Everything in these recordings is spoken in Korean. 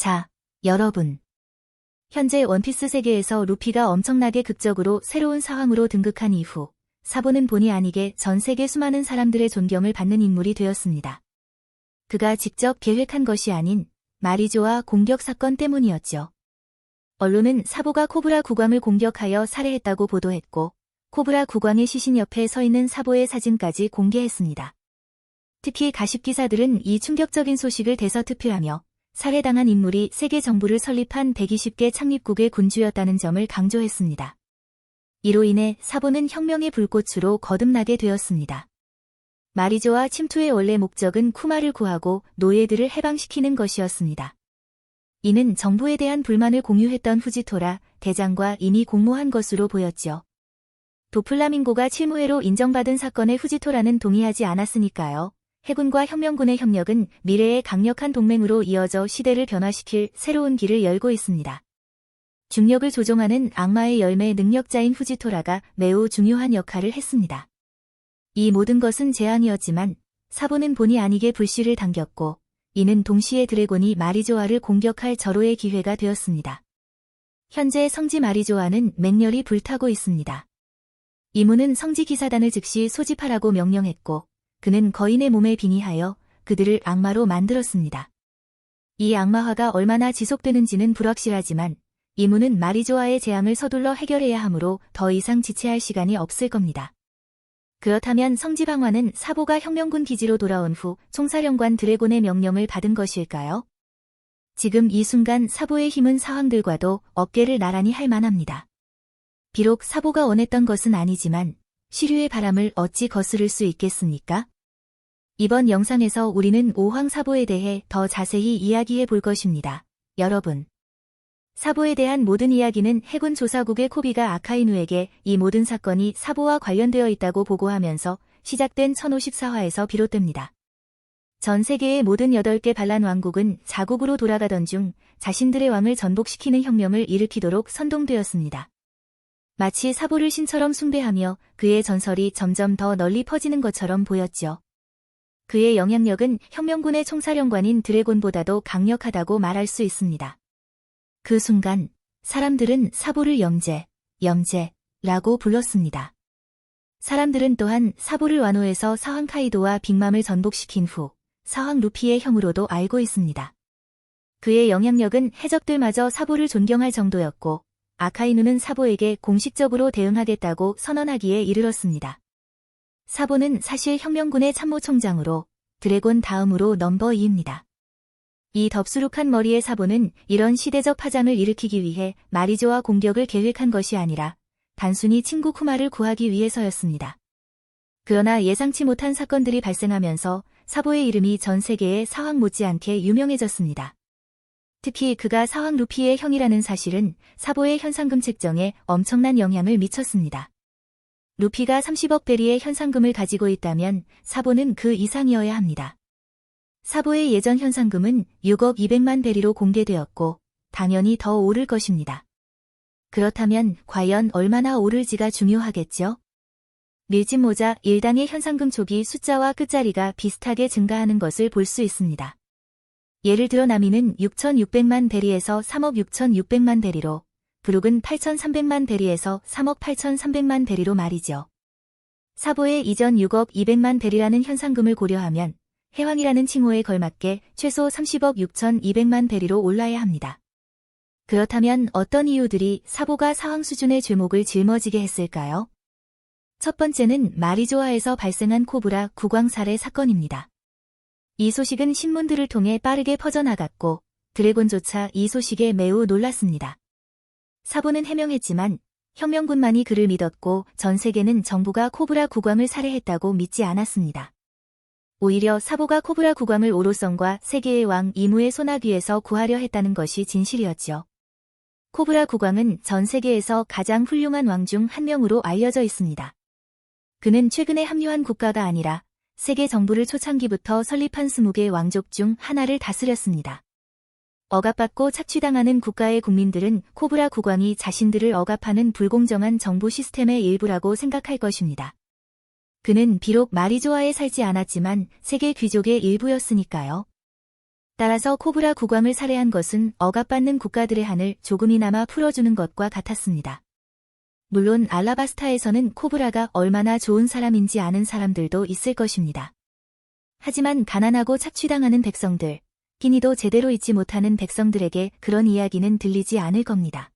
자, 여러분. 현재 원피스 세계에서 루피가 엄청나게 극적으로 새로운 사황으로 등극한 이후 사보는 본의 아니게 전 세계 수많은 사람들의 존경을 받는 인물이 되었습니다. 그가 직접 계획한 것이 아닌 마리조아 공격 사건 때문이었죠. 언론은 사보가 코브라 국왕을 공격하여 살해했다고 보도했고 코브라 국왕의 시신 옆에 서 있는 사보의 사진까지 공개했습니다. 특히 가십 기사들은 이 충격적인 소식을 대서특필하며 살해당한 인물이 세계 정부를 설립한 120개 창립국의 군주였다는 점을 강조했습니다. 이로 인해 사보는 혁명의 불꽃으로 거듭나게 되었습니다. 마리조아 침투의 원래 목적은 쿠마를 구하고 노예들을 해방시키는 것이었습니다. 이는 정부에 대한 불만을 공유했던 후지토라 대장과 이미 공모한 것으로 보였죠. 도플라밍고가 칠무회로 인정받은 사건에 후지토라는 동의하지 않았으니까요. 해군과 혁명군의 협력은 미래의 강력한 동맹으로 이어져 시대를 변화시킬 새로운 길을 열고 있습니다. 중력을 조종하는 악마의 열매 능력자인 후지토라가 매우 중요한 역할을 했습니다. 이 모든 것은 재앙이었지만 사보는 본의 아니게 불씨를 당겼고 이는 동시에 드래곤이 마리조아를 공격할 절호의 기회가 되었습니다. 현재 성지 마리조아는 맹렬히 불타고 있습니다. 이무는 성지 기사단을 즉시 소집하라고 명령했고 그는 거인의 몸에 빙의하여 그들을 악마로 만들었습니다. 이 악마화가 얼마나 지속되는지는 불확실하지만 이무는 마리조아의 재앙을 서둘러 해결해야 하므로 더 이상 지체할 시간이 없을 겁니다. 그렇다면 성지방화는 사보가 혁명군 기지로 돌아온 후 총사령관 드래곤의 명령을 받은 것일까요? 지금 이 순간 사보의 힘은 사황들과도 어깨를 나란히 할 만합니다. 비록 사보가 원했던 것은 아니지만 시류의 바람을 어찌 거스를 수 있겠습니까? 이번 영상에서 우리는 오황사보에 대해 더 자세히 이야기해 볼 것입니다. 여러분. 사보에 대한 모든 이야기는 해군 조사국의 코비가 아카이누에게 이 모든 사건이 사보와 관련되어 있다고 보고하면서 시작된 1054화에서 비롯됩니다. 전 세계의 모든 8개 반란 왕국은 자국으로 돌아가던 중 자신들의 왕을 전복시키는 혁명을 일으키도록 선동되었습니다. 마치 사보를 신처럼 숭배하며 그의 전설이 점점 더 널리 퍼지는 것처럼 보였죠. 그의 영향력은 혁명군의 총사령관인 드래곤보다도 강력하다고 말할 수 있습니다. 그 순간 사람들은 사보를 염제라고 불렀습니다. 사람들은 또한 사보를 완호해서 사황 카이도와 빅맘을 전복시킨 후 사황 루피의 형으로도 알고 있습니다. 그의 영향력은 해적들마저 사보를 존경할 정도였고 아카이누는 사보에게 공식적으로 대응하겠다고 선언하기에 이르렀습니다. 사보는 사실 혁명군의 참모총장으로 드래곤 다음으로 넘버 2입니다. 이 덥수룩한 머리의 사보는 이런 시대적 파장을 일으키기 위해 마리조아 공격을 계획한 것이 아니라 단순히 친구 쿠마를 구하기 위해서였습니다. 그러나 예상치 못한 사건들이 발생하면서 사보의 이름이 전 세계에 사황 못지않게 유명해졌습니다. 특히 그가 사황 루피의 형이라는 사실은 사보의 현상금 책정에 엄청난 영향을 미쳤습니다. 루피가 30억 베리의 현상금을 가지고 있다면 사보는 그 이상이어야 합니다. 사보의 예전 현상금은 6억 200만 베리로 공개되었고 당연히 더 오를 것입니다. 그렇다면 과연 얼마나 오를지가 중요하겠죠? 밀짚 모자 1당의 현상금 촉이 숫자와 끝자리가 비슷하게 증가하는 것을 볼 수 있습니다. 예를 들어 나미는 6,600만 베리에서 3억 6,600만 베리로 브룩은 8,300만 베리에서 3억 8,300만 베리로 말이죠. 사보의 이전 6억 200만 베리라는 현상금을 고려하면 해왕이라는 칭호에 걸맞게 최소 30억 6,200만 베리로 올라야 합니다. 그렇다면 어떤 이유들이 사보가 사황 수준의 죄목을 짊어지게 했을까요? 첫 번째는 마리조아에서 발생한 코브라 국왕 살해 사건입니다. 이 소식은 신문들을 통해 빠르게 퍼져나갔고 드래곤조차 이 소식에 매우 놀랐습니다. 사보는 해명했지만 혁명군만이 그를 믿었고 전 세계는 정부가 코브라 국왕을 살해했다고 믿지 않았습니다. 오히려 사보가 코브라 국왕을 오로성과 세계의 왕 이무의 소나귀에서 구하려 했다는 것이 진실이었죠. 코브라 국왕은 전 세계에서 가장 훌륭한 왕 중 한 명으로 알려져 있습니다. 그는 최근에 합류한 국가가 아니라 세계 정부를 초창기부터 설립한 20개 왕족 중 하나를 다스렸습니다. 억압받고 착취당하는 국가의 국민들은 코브라 국왕이 자신들을 억압하는 불공정한 정부 시스템의 일부라고 생각할 것입니다. 그는 비록 마리조아에 살지 않았지만 세계 귀족의 일부였으니까요. 따라서 코브라 국왕을 살해한 것은 억압받는 국가들의 한을 조금이나마 풀어주는 것과 같았습니다. 물론 알라바스타에서는 코브라가 얼마나 좋은 사람인지 아는 사람들도 있을 것입니다. 하지만 가난하고 착취당하는 백성들, 끼니도 제대로 잊지 못하는 백성들에게 그런 이야기는 들리지 않을 겁니다.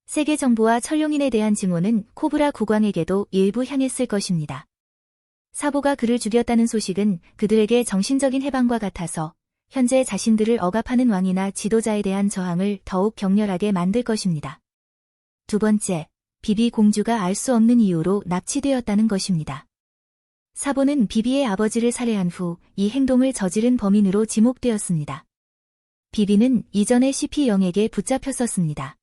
세계 정부와 천룡인에 대한 증오는 코브라 국왕에게도 일부 향했을 것입니다. 사보가 그를 죽였다는 소식은 그들에게 정신적인 해방과 같아서 현재 자신들을 억압하는 왕이나 지도자에 대한 저항을 더욱 격렬하게 만들 것입니다. 두 번째, 비비 공주가 알 수 없는 이유로 납치되었다는 것입니다. 사보는 비비의 아버지를 살해한 후 이 행동을 저지른 범인으로 지목되었습니다. 비비는 이전에 CP0에게 붙잡혔었습니다.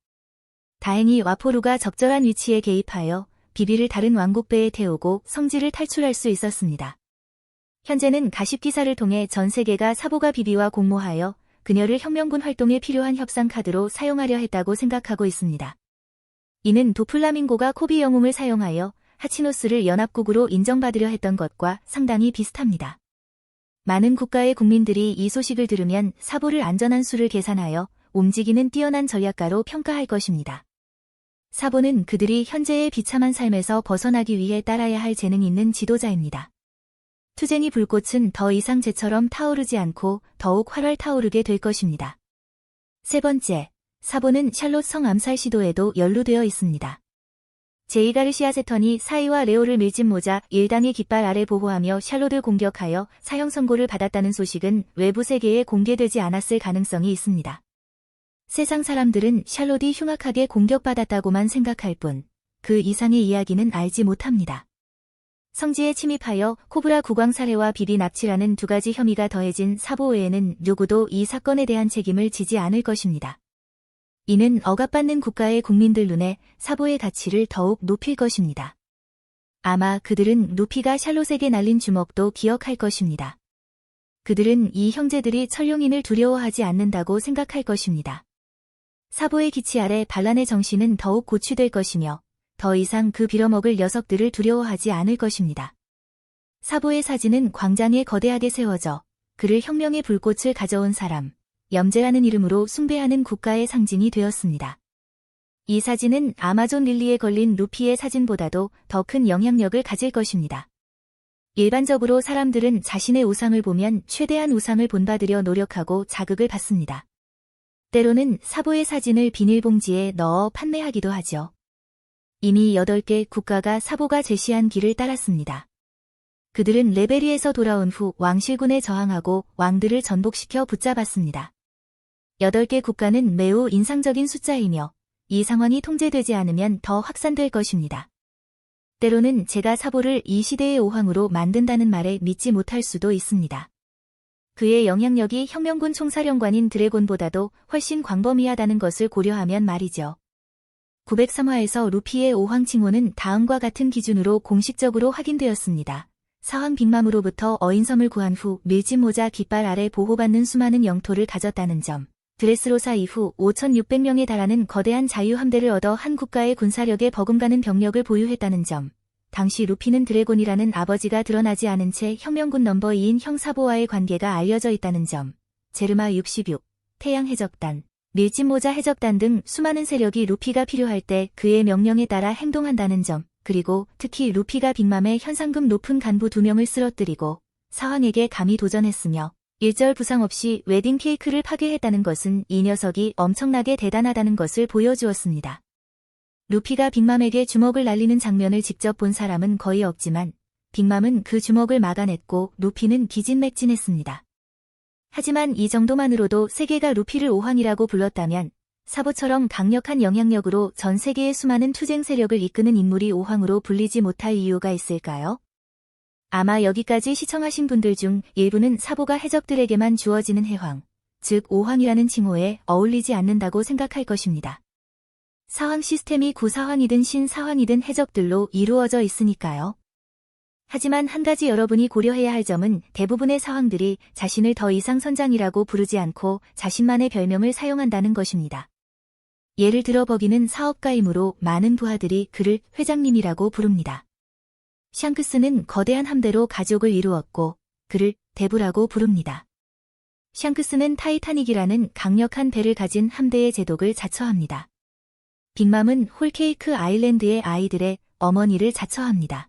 다행히 와포루가 적절한 위치에 개입하여 비비를 다른 왕국배에 태우고 성지를 탈출할 수 있었습니다. 현재는 가십기사를 통해 전 세계가 사보가 비비와 공모하여 그녀를 혁명군 활동에 필요한 협상 카드로 사용하려 했다고 생각하고 있습니다. 이는 도플라밍고가 코비 영웅을 사용하여 하치노스를 연합국으로 인정받으려 했던 것과 상당히 비슷합니다. 많은 국가의 국민들이 이 소식을 들으면 사보를 안전한 수를 계산하여 움직이는 뛰어난 전략가로 평가할 것입니다. 사보는 그들이 현재의 비참한 삶에서 벗어나기 위해 따라야 할 재능이 있는 지도자입니다. 투쟁이 불꽃은 더 이상 재처럼 타오르지 않고 더욱 활활 타오르게 될 것입니다. 세 번째, 사보는 샬롯 성 암살 시도에도 연루되어 있습니다. 제이가르시아 세턴이 사이와 레오를 밀짚 모자 1당의 깃발 아래 보호하며 샬롯을 공격하여 사형 선고를 받았다는 소식은 외부 세계에 공개되지 않았을 가능성이 있습니다. 세상 사람들은 샬롯이 흉악하게 공격받았다고만 생각할 뿐, 그 이상의 이야기는 알지 못합니다. 성지에 침입하여 코브라 국왕 살해와 비비 납치라는 두 가지 혐의가 더해진 사보 외에는 누구도 이 사건에 대한 책임을 지지 않을 것입니다. 이는 억압받는 국가의 국민들 눈에 사보의 가치를 더욱 높일 것입니다. 아마 그들은 루피가 샬롯에게 날린 주먹도 기억할 것입니다. 그들은 이 형제들이 천룡인을 두려워하지 않는다고 생각할 것입니다. 사보의 기치 아래 반란의 정신은 더욱 고취될 것이며 더 이상 그 빌어먹을 녀석들을 두려워하지 않을 것입니다. 사보의 사진은 광장에 거대하게 세워져 그를 혁명의 불꽃을 가져온 사람, 염제라는 이름으로 숭배하는 국가의 상징이 되었습니다. 이 사진은 아마존 릴리에 걸린 루피의 사진보다도 더 큰 영향력을 가질 것입니다. 일반적으로 사람들은 자신의 우상을 보면 최대한 우상을 본받으려 노력하고 자극을 받습니다. 때로는 사보의 사진을 비닐봉지에 넣어 판매하기도 하죠. 이미 8개 국가가 사보가 제시한 길을 따랐습니다. 그들은 레베리에서 돌아온 후 왕실군에 저항하고 왕들을 전복시켜 붙잡았습니다. 8개 국가는 매우 인상적인 숫자이며 이 상황이 통제되지 않으면 더 확산될 것입니다. 때로는 제가 사보를 이 시대의 오황으로 만든다는 말에 믿지 못할 수도 있습니다. 그의 영향력이 혁명군 총사령관인 드래곤보다도 훨씬 광범위하다는 것을 고려하면 말이죠. 903화에서 루피의 오황 칭호는 다음과 같은 기준으로 공식적으로 확인되었습니다. 사황 빅맘으로부터 어인섬을 구한 후 밀짚 모자 깃발 아래 보호받는 수많은 영토를 가졌다는 점. 드레스로사 이후 5,600명에 달하는 거대한 자유함대를 얻어 한 국가의 군사력에 버금가는 병력을 보유했다는 점. 당시 루피는 드래곤이라는 아버지가 드러나지 않은 채 혁명군 넘버 2인 형 사보와의 관계가 알려져 있다는 점. 제르마 66, 태양 해적단, 밀짚 모자 해적단 등 수많은 세력이 루피가 필요할 때 그의 명령에 따라 행동한다는 점. 그리고 특히 루피가 빅맘의 현상금 높은 간부 2명을 쓰러뜨리고 사황에게 감히 도전했으며 일절 부상 없이 웨딩 케이크를 파괴했다는 것은 이 녀석이 엄청나게 대단하다는 것을 보여주었습니다. 루피가 빅맘에게 주먹을 날리는 장면을 직접 본 사람은 거의 없지만 빅맘은 그 주먹을 막아냈고 루피는 기진맥진했습니다. 하지만 이 정도만으로도 세계가 루피를 오황이라고 불렀다면 사보처럼 강력한 영향력으로 전 세계의 수많은 투쟁 세력을 이끄는 인물이 오황으로 불리지 못할 이유가 있을까요? 아마 여기까지 시청하신 분들 중 일부는 사보가 해적들에게만 주어지는 해황, 즉 오황이라는 칭호에 어울리지 않는다고 생각할 것입니다. 사황 시스템이 구사황이든 신사황이든 해적들로 이루어져 있으니까요. 하지만 한 가지 여러분이 고려해야 할 점은 대부분의 사황들이 자신을 더 이상 선장이라고 부르지 않고 자신만의 별명을 사용한다는 것입니다. 예를 들어 버기는 사업가이므로 많은 부하들이 그를 회장님이라고 부릅니다. 샹크스는 거대한 함대로 가족을 이루었고 그를 대부라고 부릅니다. 샹크스는 타이타닉이라는 강력한 배를 가진 함대의 제독을 자처합니다. 빅맘은 홀케이크 아일랜드의 아이들의 어머니를 자처합니다.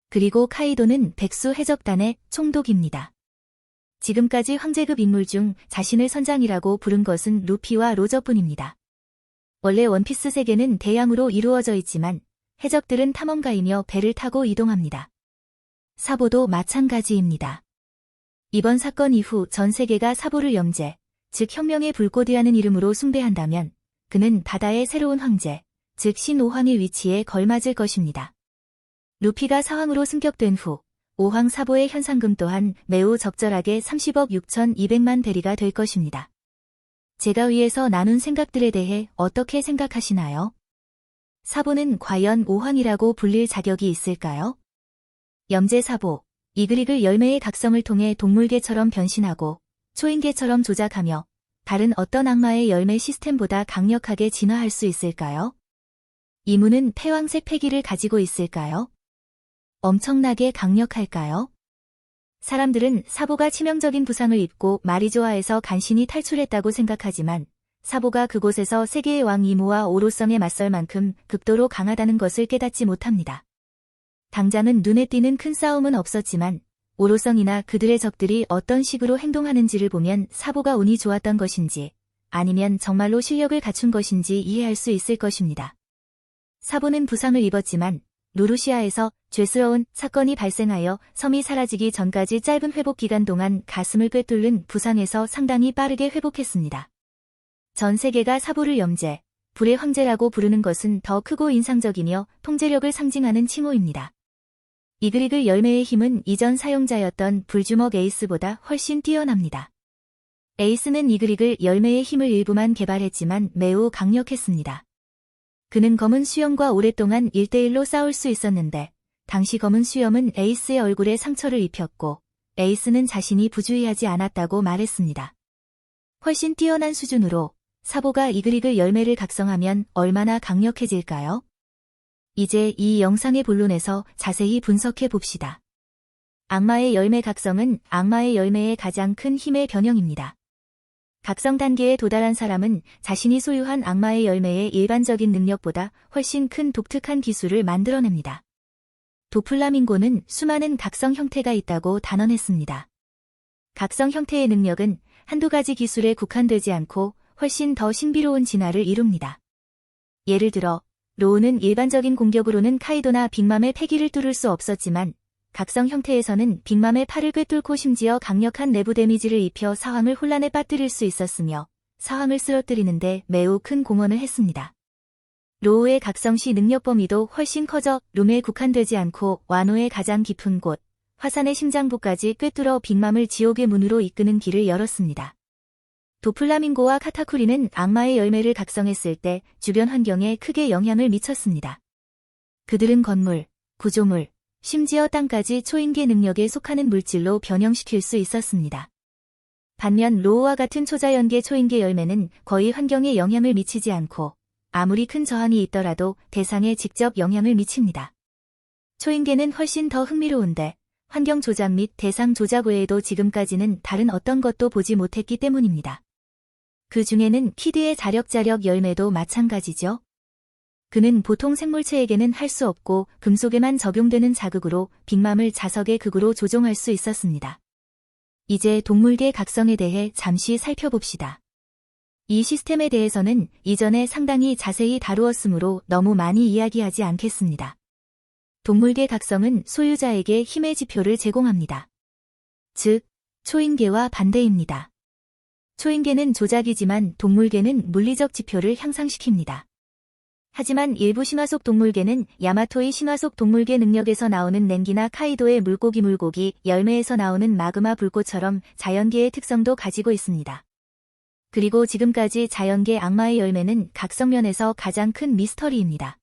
그리고 카이도는 백수 해적단의 총독입니다. 지금까지 황제급 인물 중 자신을 선장이라고 부른 것은 루피와 로저뿐입니다. 원래 원피스 세계는 대양으로 이루어져 있지만 해적들은 탐험가이며 배를 타고 이동합니다. 사보도 마찬가지입니다. 이번 사건 이후 전 세계가 사보를 염제, 즉 혁명의 불꽃이라는 이름으로 숭배한다면 그는 바다의 새로운 황제, 즉 신오황의 위치에 걸맞을 것입니다. 루피가 사황으로 승격된 후 오황 사보의 현상금 또한 매우 적절하게 30억 6,200만 베리가 될 것입니다. 제가 위에서 나눈 생각들에 대해 어떻게 생각하시나요? 사보는 과연 오황이라고 불릴 자격이 있을까요? 염제 사보, 이글이글 열매의 각성을 통해 동물계처럼 변신하고 초인계처럼 조작하며 다른 어떤 악마의 열매 시스템보다 강력하게 진화할 수 있을까요? 이문은 패왕색 패기를 가지고 있을까요? 엄청나게 강력할까요? 사람들은 사보가 치명적인 부상을 입고 마리조아에서 간신히 탈출했다고 생각하지만 사보가 그곳에서 세계의 왕 이모와 오로성에 맞설 만큼 극도로 강하다는 것을 깨닫지 못합니다. 당장은 눈에 띄는 큰 싸움은 없었지만 오로성이나 그들의 적들이 어떤 식으로 행동하는지를 보면 사보가 운이 좋았던 것인지 아니면 정말로 실력을 갖춘 것인지 이해할 수 있을 것입니다. 사보는 부상을 입었지만 루루시아에서 죄스러운 사건이 발생하여 섬이 사라지기 전까지 짧은 회복 기간 동안 가슴을 꿰뚫는 부상에서 상당히 빠르게 회복했습니다. 전 세계가 사보를 염제, 불의 황제라고 부르는 것은 더 크고 인상적이며 통제력을 상징하는 칭호입니다. 이글이글 열매의 힘은 이전 사용자였던 불주먹 에이스보다 훨씬 뛰어납니다. 에이스는 이글이글 열매의 힘을 일부만 개발했지만 매우 강력했습니다. 그는 검은 수염과 오랫동안 1대1로 싸울 수 있었는데 당시 검은 수염은 에이스의 얼굴에 상처를 입혔고 에이스는 자신이 부주의하지 않았다고 말했습니다. 훨씬 뛰어난 수준으로 사보가 이글이글 열매를 각성하면 얼마나 강력해질까요? 이제 이 영상의 본론에서 자세히 분석해 봅시다. 악마의 열매 각성은 악마의 열매의 가장 큰 힘의 변형입니다. 각성 단계에 도달한 사람은 자신이 소유한 악마의 열매의 일반적인 능력보다 훨씬 큰 독특한 기술을 만들어냅니다. 도플라밍고는 수많은 각성 형태가 있다고 단언했습니다. 각성 형태의 능력은 한두 가지 기술에 국한되지 않고 훨씬 더 신비로운 진화를 이룹니다. 예를 들어 로우는 일반적인 공격으로는 카이도나 빅맘의 패기를 뚫을 수 없었지만 각성 형태에서는 빅맘의 팔을 꿰뚫고 심지어 강력한 내부 데미지를 입혀 사황을 혼란에 빠뜨릴 수 있었으며 사황을 쓰러뜨리는데 매우 큰 공헌을 했습니다. 로우의 각성 시 능력 범위도 훨씬 커져 룸에 국한되지 않고 와노의 가장 깊은 곳, 화산의 심장부까지 꿰뚫어 빅맘을 지옥의 문으로 이끄는 길을 열었습니다. 도플라밍고와 카타쿠리는 악마의 열매를 각성했을 때 주변 환경에 크게 영향을 미쳤습니다. 그들은 건물, 구조물, 심지어 땅까지 초인계 능력에 속하는 물질로 변형시킬 수 있었습니다. 반면 로우와 같은 초자연계 초인계 열매는 거의 환경에 영향을 미치지 않고 아무리 큰 저항이 있더라도 대상에 직접 영향을 미칩니다. 초인계는 훨씬 더 흥미로운데 환경 조작 및 대상 조작 외에도 지금까지는 다른 어떤 것도 보지 못했기 때문입니다. 그 중에는 키드의 자력 열매도 마찬가지죠. 그는 보통 생물체에게는 할 수 없고 금속에만 적용되는 자극으로 빅맘을 자석의 극으로 조종할 수 있었습니다. 이제 동물계 각성에 대해 잠시 살펴봅시다. 이 시스템에 대해서는 이전에 상당히 자세히 다루었으므로 너무 많이 이야기하지 않겠습니다. 동물계 각성은 소유자에게 힘의 지표를 제공합니다. 즉, 초인계와 반대입니다. 초인계는 조작이지만 동물계는 물리적 지표를 향상시킵니다. 하지만 일부 신화속 동물계는 야마토의 신화속 동물계 능력에서 나오는 nen기나 카이도의 물고기 열매에서 나오는 마그마 불꽃처럼 자연계의 특성도 가지고 있습니다. 그리고 지금까지 자연계 악마의 열매는 각성면에서 가장 큰 미스터리입니다.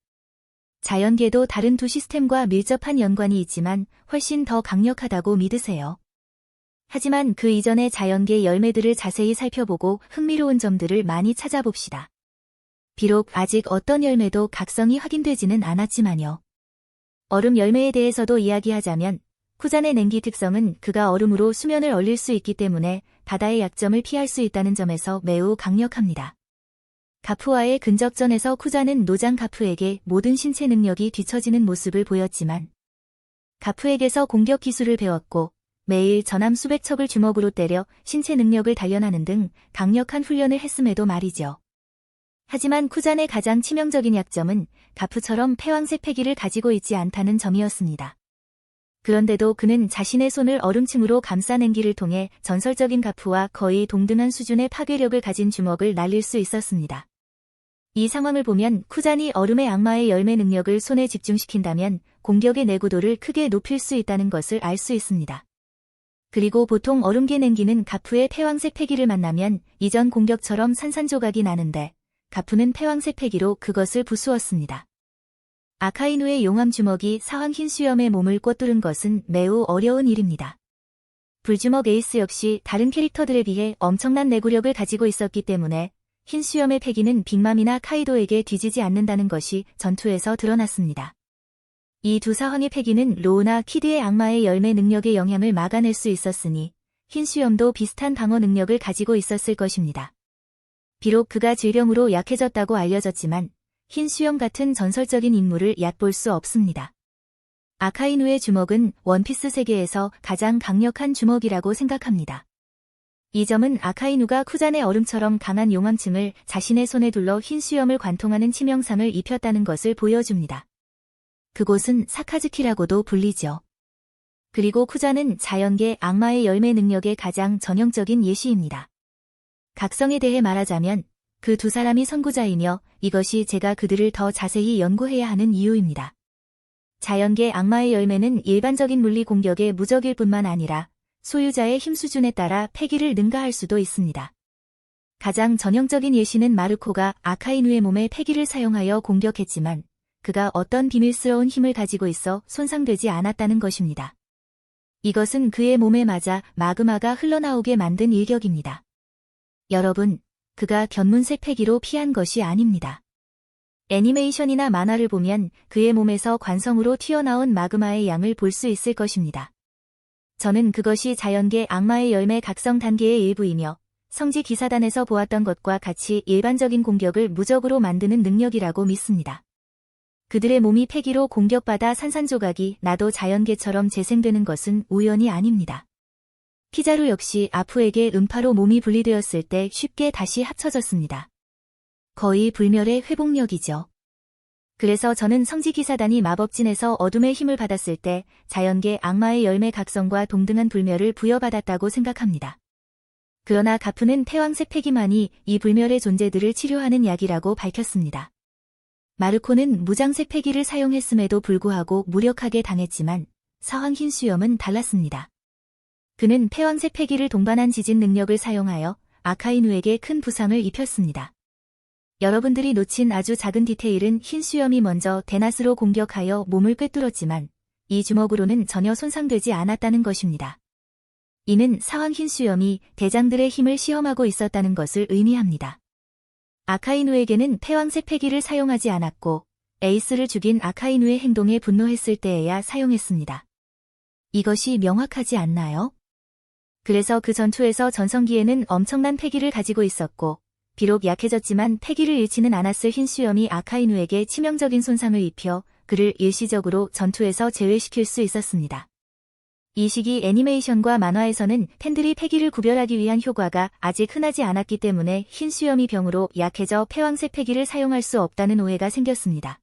자연계도 다른 두 시스템과 밀접한 연관이 있지만 훨씬 더 강력하다고 믿으세요. 하지만 그 이전의 자연계 열매들을 자세히 살펴보고 흥미로운 점들을 많이 찾아봅시다. 비록 아직 어떤 열매도 각성이 확인되지는 않았지만요. 얼음 열매에 대해서도 이야기하자면 쿠잔의 nen기 특성은 그가 얼음으로 수면을 얼릴 수 있기 때문에 바다의 약점을 피할 수 있다는 점에서 매우 강력합니다. 가프와의 근접전에서 쿠자는 노장 가프에게 모든 신체 능력이 뒤처지는 모습을 보였지만 가프에게서 공격 기술을 배웠고 매일 전함 수백 척을 주먹으로 때려 신체 능력을 단련하는 등 강력한 훈련을 했음에도 말이죠. 하지만 쿠잔의 가장 치명적인 약점은 가프처럼 패왕색 패기를 가지고 있지 않다는 점이었습니다. 그런데도 그는 자신의 손을 얼음층으로 감싼 기를 통해 전설적인 가프와 거의 동등한 수준의 파괴력을 가진 주먹을 날릴 수 있었습니다. 이 상황을 보면 쿠잔이 얼음의 악마의 열매 능력을 손에 집중시킨다면 공격의 내구도를 크게 높일 수 있다는 것을 알 수 있습니다. 그리고 보통 얼음계 냉기는 가프의 패왕색 패기를 만나면 이전 공격처럼 산산조각이 나는데 가프는 패왕색 패기로 그것을 부수었습니다. 아카이누의 용암 주먹이 사황 흰수염의 몸을 꿰뚫은 것은 매우 어려운 일입니다. 불주먹 에이스 역시 다른 캐릭터들에 비해 엄청난 내구력을 가지고 있었기 때문에 흰수염의 패기는 빅맘이나 카이도에게 뒤지지 않는다는 것이 전투에서 드러났습니다. 이 두 사황의 패기는 로우나 키드의 악마의 열매 능력의 영향을 막아낼 수 있었으니 흰수염도 비슷한 방어 능력을 가지고 있었을 것입니다. 비록 그가 질병으로 약해졌다고 알려졌지만 흰수염 같은 전설적인 인물을 얕볼 수 없습니다. 아카이누의 주먹은 원피스 세계에서 가장 강력한 주먹이라고 생각합니다. 이 점은 아카이누가 쿠잔의 얼음처럼 강한 용암층을 자신의 손에 둘러 흰수염을 관통하는 치명상을 입혔다는 것을 보여줍니다. 그곳은 사카즈키라고도 불리죠. 그리고 쿠잔은 자연계 악마의 열매 능력의 가장 전형적인 예시입니다. 각성에 대해 말하자면 그 두 사람이 선구자이며 이것이 제가 그들을 더 자세히 연구해야 하는 이유입니다. 자연계 악마의 열매는 일반적인 물리 공격의 무적일 뿐만 아니라 소유자의 힘 수준에 따라 패기를 능가할 수도 있습니다. 가장 전형적인 예시는 마르코가 아카이누의 몸에 패기를 사용하여 공격했지만 그가 어떤 비밀스러운 힘을 가지고 있어 손상되지 않았다는 것입니다. 이것은 그의 몸에 맞아 마그마가 흘러나오게 만든 일격입니다. 여러분, 그가 견문색 패기로 피한 것이 아닙니다. 애니메이션이나 만화를 보면 그의 몸에서 관성으로 튀어나온 마그마의 양을 볼 수 있을 것입니다. 저는 그것이 자연계 악마의 열매 각성 단계의 일부이며 성지 기사단에서 보았던 것과 같이 일반적인 공격을 무적으로 만드는 능력이라고 믿습니다. 그들의 몸이 패기로 공격받아 산산조각이 나도 자연계처럼 재생되는 것은 우연이 아닙니다. 피자루 역시 아프에게 음파로 몸이 분리되었을 때 쉽게 다시 합쳐졌습니다. 거의 불멸의 회복력이죠. 그래서 저는 성지기사단이 마법진에서 어둠의 힘을 받았을 때 자연계 악마의 열매 각성과 동등한 불멸을 부여받았다고 생각합니다. 그러나 가프는 패왕색 패기만이 이 불멸의 존재들을 치료하는 약이라고 밝혔습니다. 마르코는 무장색 패기를 사용했음에도 불구하고 무력하게 당했지만 사황 흰수염은 달랐습니다. 그는 패왕색 패기를 동반한 지진 능력을 사용하여 아카이누에게 큰 부상을 입혔습니다. 여러분들이 놓친 아주 작은 디테일은 흰수염이 먼저 데나스로 공격하여 몸을 꿰뚫었지만 이 주먹으로는 전혀 손상되지 않았다는 것입니다. 이는 사황 흰수염이 대장들의 힘을 시험하고 있었다는 것을 의미합니다. 아카이누에게는 패왕색 패기를 사용하지 않았고 에이스를 죽인 아카이누의 행동에 분노했을 때에야 사용했습니다. 이것이 명확하지 않나요? 그래서 그 전투에서 전성기에는 엄청난 패기를 가지고 있었고 비록 약해졌지만 패기를 잃지는 않았을 흰수염이 아카이누에게 치명적인 손상을 입혀 그를 일시적으로 전투에서 제외시킬 수 있었습니다. 이 시기 애니메이션과 만화에서는 팬들이 패기를 구별하기 위한 효과가 아직 흔하지 않았기 때문에 흰수염이 병으로 약해져 패왕색 패기를 사용할 수 없다는 오해가 생겼습니다.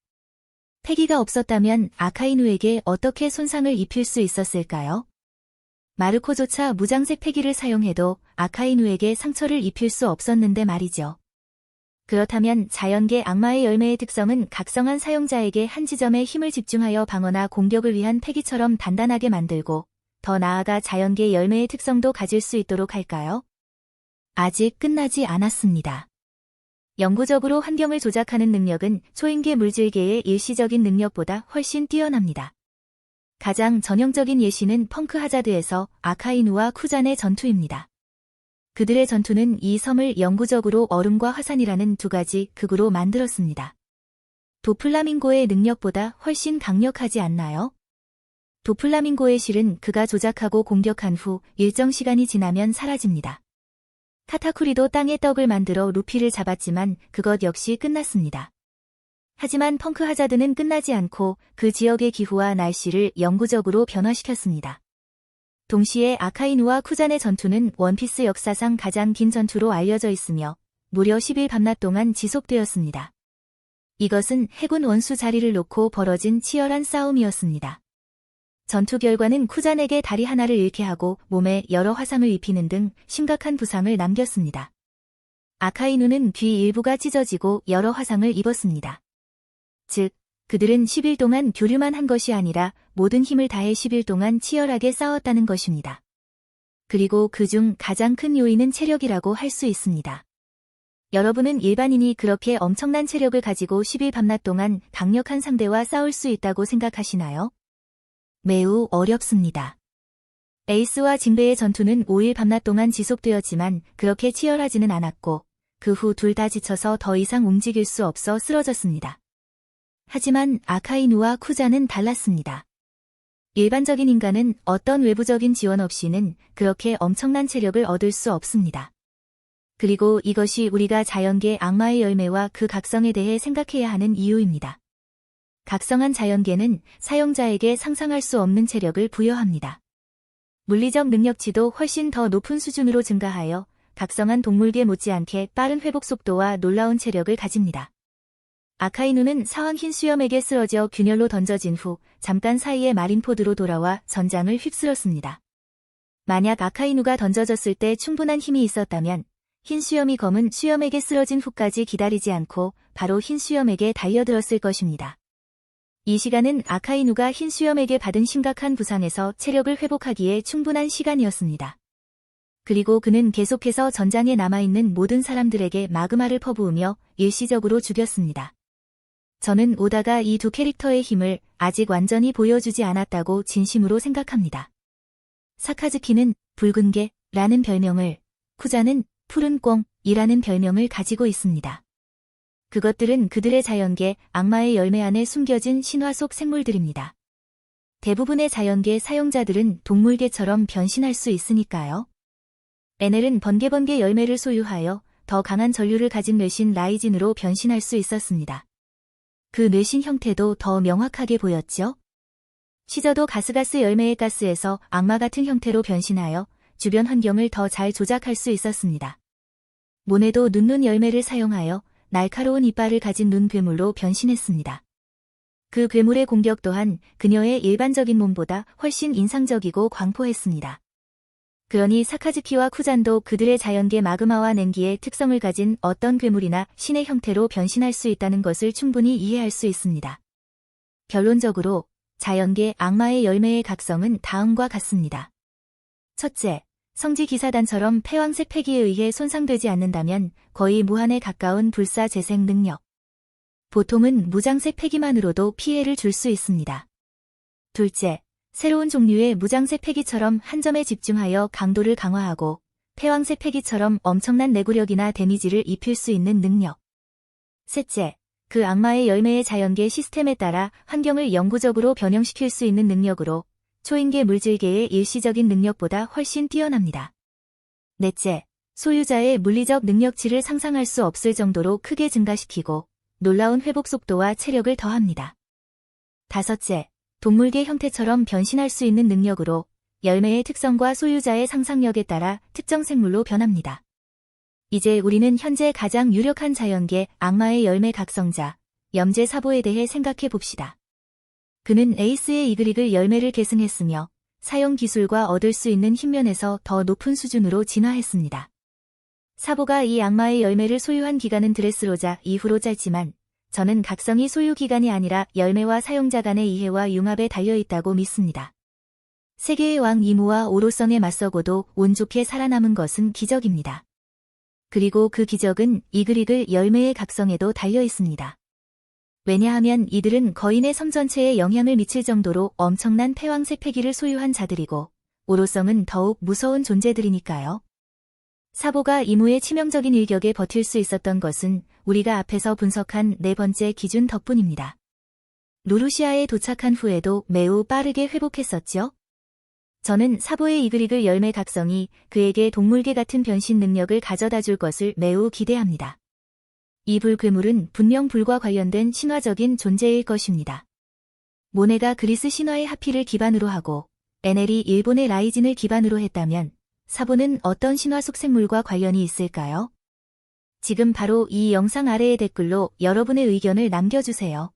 패기가 없었다면 아카이누에게 어떻게 손상을 입힐 수 있었을까요? 마르코조차 무장색 패기를 사용해도 아카이누에게 상처를 입힐 수 없었는데 말이죠. 그렇다면 자연계 악마의 열매의 특성은 각성한 사용자에게 한 지점에 힘을 집중하여 방어나 공격을 위한 패기처럼 단단하게 만들고 더 나아가 자연계 열매의 특성도 가질 수 있도록 할까요? 아직 끝나지 않았습니다. 영구적으로 환경을 조작하는 능력은 초인계 물질계의 일시적인 능력보다 훨씬 뛰어납니다. 가장 전형적인 예시는 펑크 하자드에서 아카이누와 쿠잔의 전투입니다. 그들의 전투는 이 섬을 영구적으로 얼음과 화산이라는 두 가지 극으로 만들었습니다. 도플라밍고의 능력보다 훨씬 강력하지 않나요? 도플라밍고의 실은 그가 조작하고 공격한 후 일정 시간이 지나면 사라집니다. 카타쿠리도 땅에 떡을 만들어 루피를 잡았지만 그것 역시 끝났습니다. 하지만 펑크 하자드는 끝나지 않고 그 지역의 기후와 날씨를 영구적으로 변화시켰습니다. 동시에 아카이누와 쿠잔의 전투는 원피스 역사상 가장 긴 전투로 알려져 있으며 무려 10일 밤낮 동안 지속되었습니다. 이것은 해군 원수 자리를 놓고 벌어진 치열한 싸움이었습니다. 전투 결과는 쿠잔에게 다리 하나를 잃게 하고 몸에 여러 화상을 입히는 등 심각한 부상을 남겼습니다. 아카이누는 귀 일부가 찢어지고 여러 화상을 입었습니다. 즉, 그들은 10일 동안 교류만 한 것이 아니라 모든 힘을 다해 10일 동안 치열하게 싸웠다는 것입니다. 그리고 그중 가장 큰 요인은 체력이라고 할 수 있습니다. 여러분은 일반인이 그렇게 엄청난 체력을 가지고 10일 밤낮 동안 강력한 상대와 싸울 수 있다고 생각하시나요? 매우 어렵습니다. 에이스와 징베의 전투는 5일 밤낮 동안 지속되었지만 그렇게 치열하지는 않았고 그 후 둘 다 지쳐서 더 이상 움직일 수 없어 쓰러졌습니다. 하지만 아카이누와 쿠잔은 달랐습니다. 일반적인 인간은 어떤 외부적인 지원 없이는 그렇게 엄청난 체력을 얻을 수 없습니다. 그리고 이것이 우리가 자연계 악마의 열매와 그 각성에 대해 생각해야 하는 이유입니다. 각성한 자연계는 사용자에게 상상할 수 없는 체력을 부여합니다. 물리적 능력치도 훨씬 더 높은 수준으로 증가하여 각성한 동물계 못지않게 빠른 회복 속도와 놀라운 체력을 가집니다. 아카이누는 사황 흰수염에게 쓰러져 균열로 던져진 후 잠깐 사이에 마린포드로 돌아와 전장을 휩쓸었습니다. 만약 아카이누가 던져졌을 때 충분한 힘이 있었다면 흰수염이 검은 수염에게 쓰러진 후까지 기다리지 않고 바로 흰수염에게 달려들었을 것입니다. 이 시간은 아카이누가 흰수염에게 받은 심각한 부상에서 체력을 회복하기에 충분한 시간이었습니다. 그리고 그는 계속해서 전장에 남아있는 모든 사람들에게 마그마를 퍼부으며 일시적으로 죽였습니다. 저는 오다가 이 두 캐릭터의 힘을 아직 완전히 보여주지 않았다고 진심으로 생각합니다. 사카즈키는 붉은 개라는 별명을, 쿠자는 푸른 꽁이라는 별명을 가지고 있습니다. 그것들은 그들의 자연계 악마의 열매 안에 숨겨진 신화 속 생물들입니다. 대부분의 자연계 사용자들은 동물계처럼 변신할 수 있으니까요. 에넬은 번개번개 열매를 소유하여 더 강한 전류를 가진 뇌신 라이진으로 변신할 수 있었습니다. 그 뇌신 형태도 더 명확하게 보였죠? 시저도 가스가스 열매의 가스에서 악마 같은 형태로 변신하여 주변 환경을 더 잘 조작할 수 있었습니다. 모네도 눈눈 열매를 사용하여 날카로운 이빨을 가진 눈 괴물로 변신했습니다. 그 괴물의 공격 또한 그녀의 일반적인 몸보다 훨씬 인상적이고 광포했습니다. 그러니 사카즈키와 쿠잔도 그들의 자연계 마그마와 냉기의 특성을 가진 어떤 괴물이나 신의 형태로 변신할 수 있다는 것을 충분히 이해할 수 있습니다. 결론적으로 자연계 악마의 열매의 각성은 다음과 같습니다. 첫째, 성지기사단처럼 패왕색 패기에 의해 손상되지 않는다면 거의 무한에 가까운 불사 재생 능력. 보통은 무장색 패기만으로도 피해를 줄 수 있습니다. 둘째, 새로운 종류의 무장색 패기처럼 한 점에 집중하여 강도를 강화하고 패왕색 패기처럼 엄청난 내구력이나 데미지를 입힐 수 있는 능력. 셋째, 그 악마의 열매의 자연계 시스템에 따라 환경을 영구적으로 변형시킬 수 있는 능력으로 초인계 물질계의 일시적인 능력보다 훨씬 뛰어납니다. 넷째, 소유자의 물리적 능력치를 상상할 수 없을 정도로 크게 증가시키고 놀라운 회복 속도와 체력을 더합니다. 다섯째, 동물계 형태처럼 변신할 수 있는 능력으로 열매의 특성과 소유자의 상상력에 따라 특정 생물로 변합니다. 이제 우리는 현재 가장 유력한 자연계 악마의 열매 각성자, 염제 사보에 대해 생각해 봅시다. 그는 에이스의 이그릭을 열매를 계승했으며 사용 기술과 얻을 수 있는 힘면에서 더 높은 수준으로 진화했습니다. 사보가 이 악마의 열매를 소유한 기간은 드레스로자 이후로 짧지만 저는 각성이 소유 기간이 아니라 열매와 사용자 간의 이해와 융합에 달려있다고 믿습니다. 세계의 왕 이무와 오로성에 맞서고도 운 좋게 살아남은 것은 기적입니다. 그리고 그 기적은 이그릭을 열매의 각성에도 달려있습니다. 왜냐하면 이들은 거인의 섬 전체에 영향을 미칠 정도로 엄청난 패왕색 패기를 소유한 자들이고 오로성은 더욱 무서운 존재들이니까요. 사보가 이무의 치명적인 일격에 버틸 수 있었던 것은 우리가 앞에서 분석한 네 번째 기준 덕분입니다. 루루시아에 도착한 후에도 매우 빠르게 회복했었죠. 저는 사보의 이글이글 열매 각성이 그에게 동물계 같은 변신 능력을 가져다 줄 것을 매우 기대합니다. 이 불괴물은 분명 불과 관련된 신화적인 존재일 것입니다. 모네가 그리스 신화의 하피를 기반으로 하고 에넬이 일본의 라이진을 기반으로 했다면 사보는 어떤 신화 속 생물과 관련이 있을까요? 지금 바로 이 영상 아래의 댓글로 여러분의 의견을 남겨주세요.